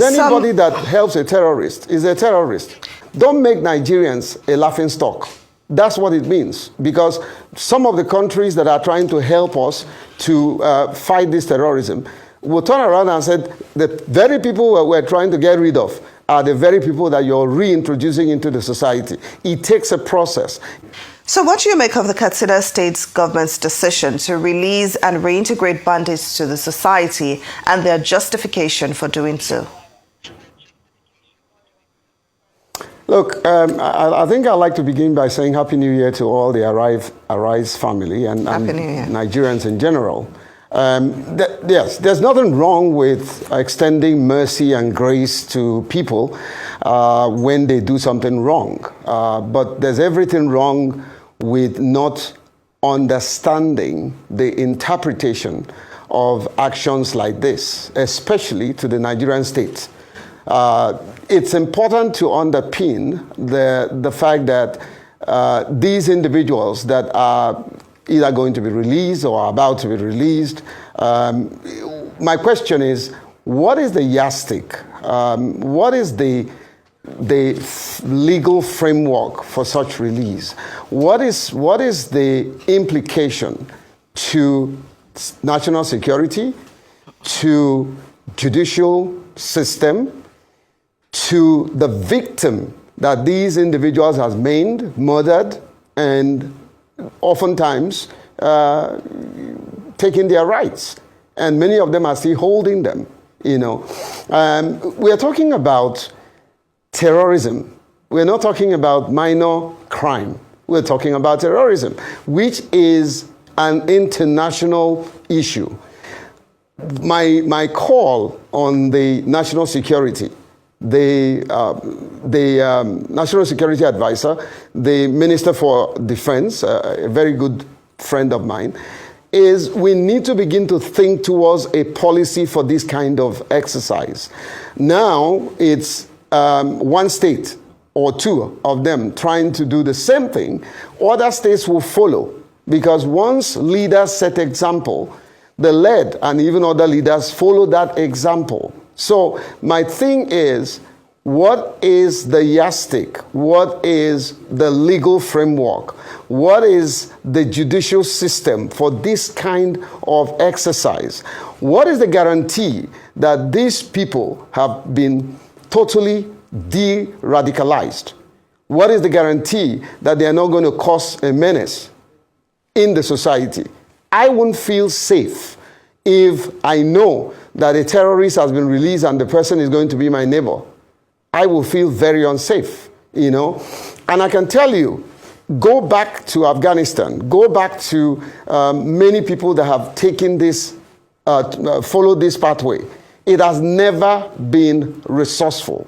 Anybody that helps a terrorist is a terrorist. Don't make Nigerians a laughingstock. That's what it means, because some of the countries that are trying to help us to fight this terrorism will turn around and say the very people we're trying to get rid of are the very people that you're reintroducing into the society. It takes a process. So what do you make of the Katsina State government's decision to release and reintegrate bandits to the society and their justification for doing so? Look, I think I'd like to begin by saying Happy New Year to all the Arise family and Nigerians in general. Yes, there's nothing wrong with extending mercy and grace to people when they do something wrong. But there's everything wrong with not understanding the interpretation of actions like this, especially to the Nigerian state. It's important to underpin the fact that these individuals that are either going to be released or are about to be released, my question is, what is the yardstick? What is the legal framework for such release? What is the implication to national security, to judicial system, to the victim that these individuals have maimed, murdered, and oftentimes taking their rights? And many of them are still holding them, you know. We are talking about terrorism. We're not talking about minor crime. We're talking about terrorism, which is an international issue. My call on the national security, the National Security Advisor, the Minister for Defense, a very good friend of mine, is we need to begin to think towards a policy for this kind of exercise. Now it's one state or two of them trying to do the same thing. Other states will follow, because once leaders set example, the led and even other leaders follow that example. So my thing is, what is the yardstick? What is the legal framework? What is the judicial system for this kind of exercise? What is the guarantee that these people have been totally de-radicalized? What is the guarantee that they are not going to cause a menace in the society? I won't feel safe if I know that a terrorist has been released and the person is going to be my neighbor. I will feel very unsafe, you know. And I can tell you, go back to Afghanistan, go back to many people that have taken this, followed this pathway. It has never been resourceful.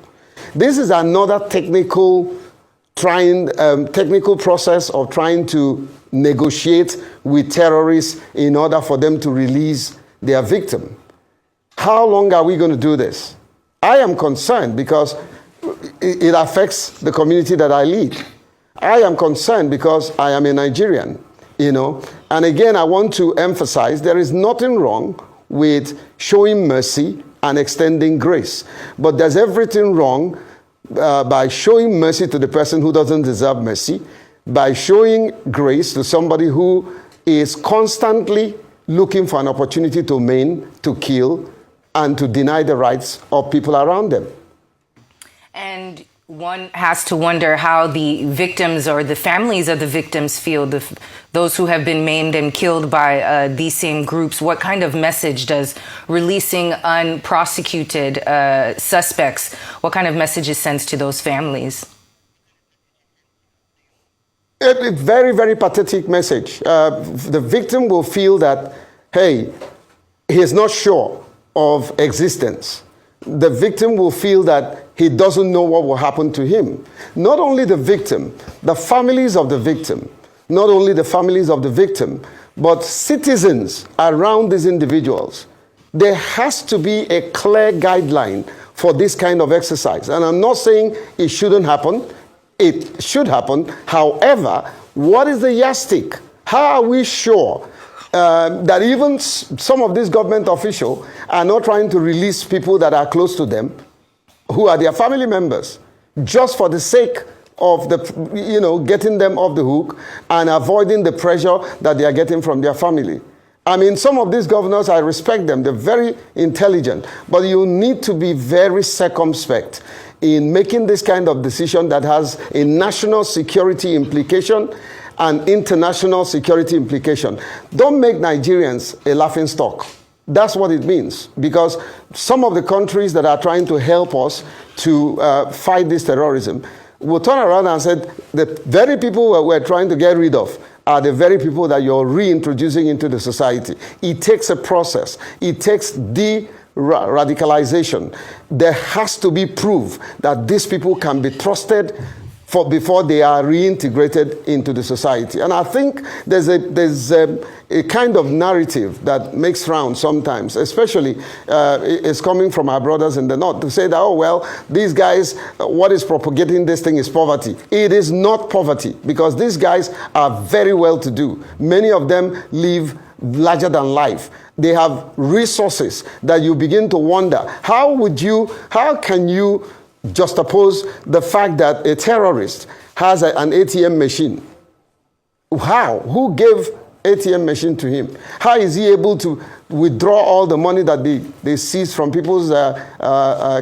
This is another technical process of trying to negotiate with terrorists in order for them to release their victim. How long are we going to do this? I am concerned because it affects the community that I lead. I am concerned because I am a Nigerian, you know. And again, I want to emphasize there is nothing wrong with showing mercy and extending grace. But there's everything wrong by showing mercy to the person who doesn't deserve mercy, by showing grace to somebody who is constantly looking for an opportunity to maim, to kill, and to deny the rights of people around them. And one has to wonder how the victims or the families of the victims feel, those who have been maimed and killed by these same groups. What kind of message does releasing unprosecuted suspects, what kind of message it sends to those families? A very, very pathetic message. The victim will feel that, hey, he is not sure of existence. The victim will feel that he doesn't know what will happen to him. Not only the victim, the families of the victim, not only the families of the victim, but citizens around these individuals. There has to be a clear guideline for this kind of exercise. And I'm not saying it shouldn't happen. It should happen. However, what is the yardstick? How are we sure that even some of these government officials are not trying to release people that are close to them, who are their family members, just for the sake of getting them off the hook and avoiding the pressure that they are getting from their family. I mean, some of these governors, I respect them. They're very intelligent, but you need to be very circumspect in making this kind of decision that has a national security implication and international security implication. Don't make Nigerians a laughingstock. That's what it means, because some of the countries that are trying to help us to fight this terrorism will turn around and say, the very people we're trying to get rid of are the very people that you're reintroducing into the society. It takes a process. It takes de-radicalization. There has to be proof that these people can be trusted before they are reintegrated into the society. And I think there's a kind of narrative that makes round sometimes, especially it's coming from our brothers in the north, to say that, oh, well, these guys, what is propagating this thing is poverty. It is not poverty, because these guys are very well to do. Many of them live larger than life. They have resources that you begin to wonder, how can you juxtapose the fact that a terrorist has an ATM machine? How? Who gave ATM machine to him? How is he able to withdraw all the money that they seize from people's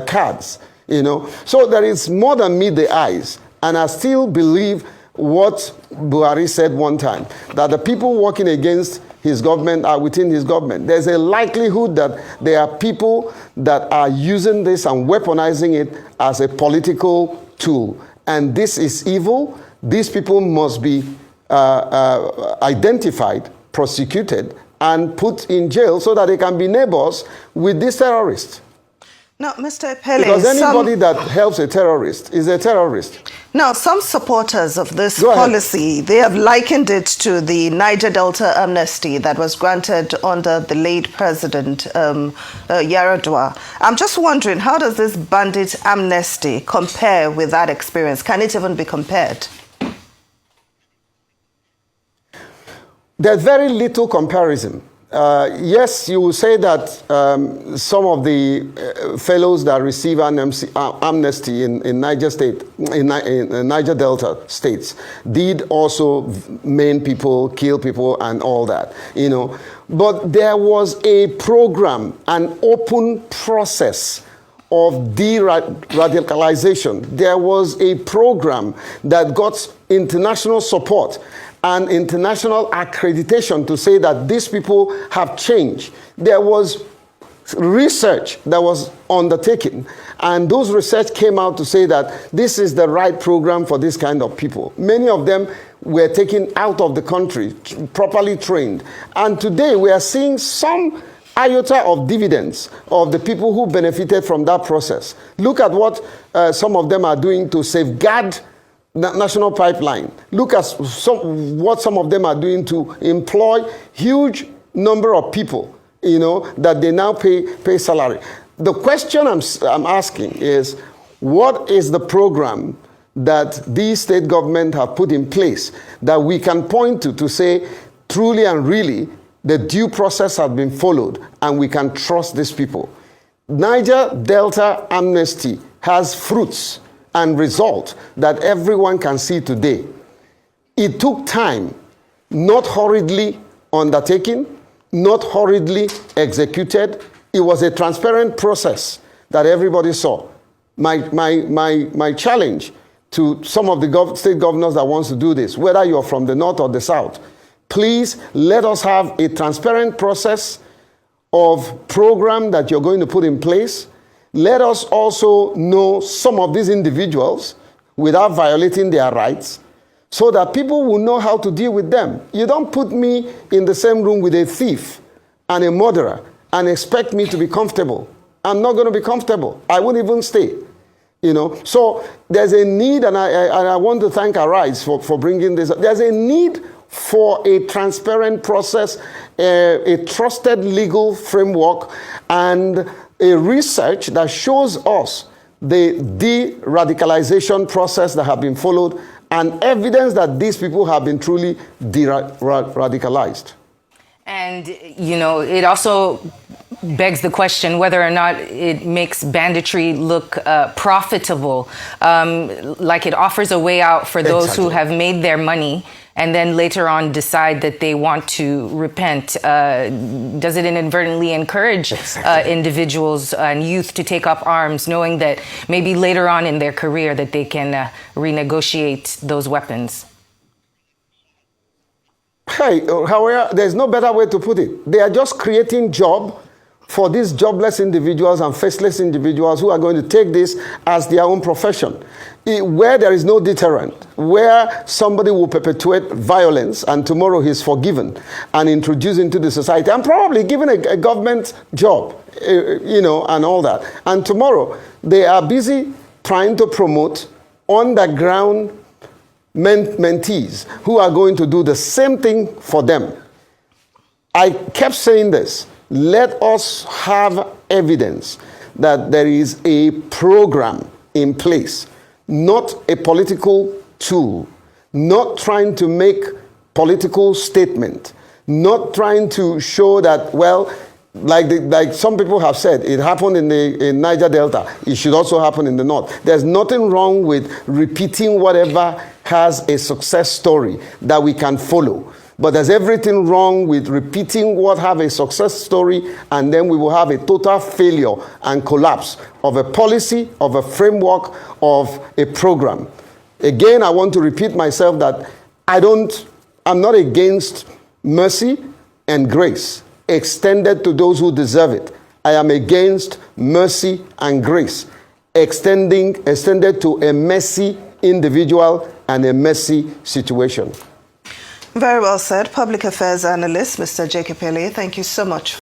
cards? So there is more than meet the eyes. And I still believe what Buhari said one time, that the people working against his government are within his government. There's a likelihood that there are people that are using this and weaponizing it as a political tool. And this is evil. These people must be identified, prosecuted, and put in jail so that they can be neighbors with these terrorists. Now, Mr. Pele, because anybody that helps a terrorist is a terrorist. Now, some supporters of this policy, they have likened it to the Niger Delta amnesty that was granted under the late President Yaradua. I'm just wondering, how does this bandit amnesty compare with that experience? Can it even be compared? There's very little comparison. Yes, you will say that some of the fellows that receive amnesty in Niger State, in Niger Delta states, did also maim people, kill people, and all that, But there was a program, an open process of de-radicalization. There was a program that got international support and international accreditation to say that these people have changed. There was research that was undertaken, and those research came out to say that this is the right program for this kind of people. Many of them were taken out of the country, properly trained. And today we are seeing some iota of dividends of the people who benefited from that process. Look at what some of them are doing to safeguard national pipeline. Look at what some of them are doing to employ huge number of people, that they now pay salary. The question I'm asking is, what is the program that these state governments have put in place that we can point to say, truly and really, the due process has been followed and we can trust these people? Niger Delta amnesty has fruits and result that everyone can see today. It took time, not hurriedly undertaken, not hurriedly executed. It was a transparent process that everybody saw. My challenge to some of the state governors that wants to do this, whether you're from the north or the south, please let us have a transparent process of program that you're going to put in place. Let us also know some of these individuals without violating their rights, so that people will know how to deal with them. You don't put me in the same room with a thief and a murderer and expect me to be comfortable. I'm not going to be comfortable. I won't even stay. So there's a need, and I want to thank Arise for bringing this up. There's a need for a transparent process, a trusted legal framework, and a research that shows us the de-radicalization process that have been followed and evidence that these people have been truly de-radicalized. And, it also begs the question whether or not it makes banditry look profitable, like it offers a way out for those who have made their money and then later on decide that they want to repent. Does it inadvertently encourage individuals and youth to take up arms, knowing that maybe later on in their career that they can renegotiate those weapons? Hey, however, there's no better way to put it. They are just creating job for these jobless individuals and faceless individuals who are going to take this as their own profession. Where there is no deterrent, where somebody will perpetuate violence and tomorrow he's forgiven and introduced into the society and probably given a government job, and all that. And tomorrow they are busy trying to promote underground mentees who are going to do the same thing for them. I kept saying this. Let us have evidence that there is a program in place, not a political tool, not trying to make political statement, not trying to show that, well, like some people have said, it happened in Niger Delta. It should also happen in the North. There's nothing wrong with repeating whatever has a success story that we can follow. But there's everything wrong with repeating what have a success story, and then we will have a total failure and collapse of a policy, of a framework, of a program. Again, I want to repeat myself that I'm not against mercy and grace extended to those who deserve it. I am against mercy and grace extended to a messy individual and a messy situation. Very well said. Public affairs analyst, Mr. Jacob Ele, thank you so much for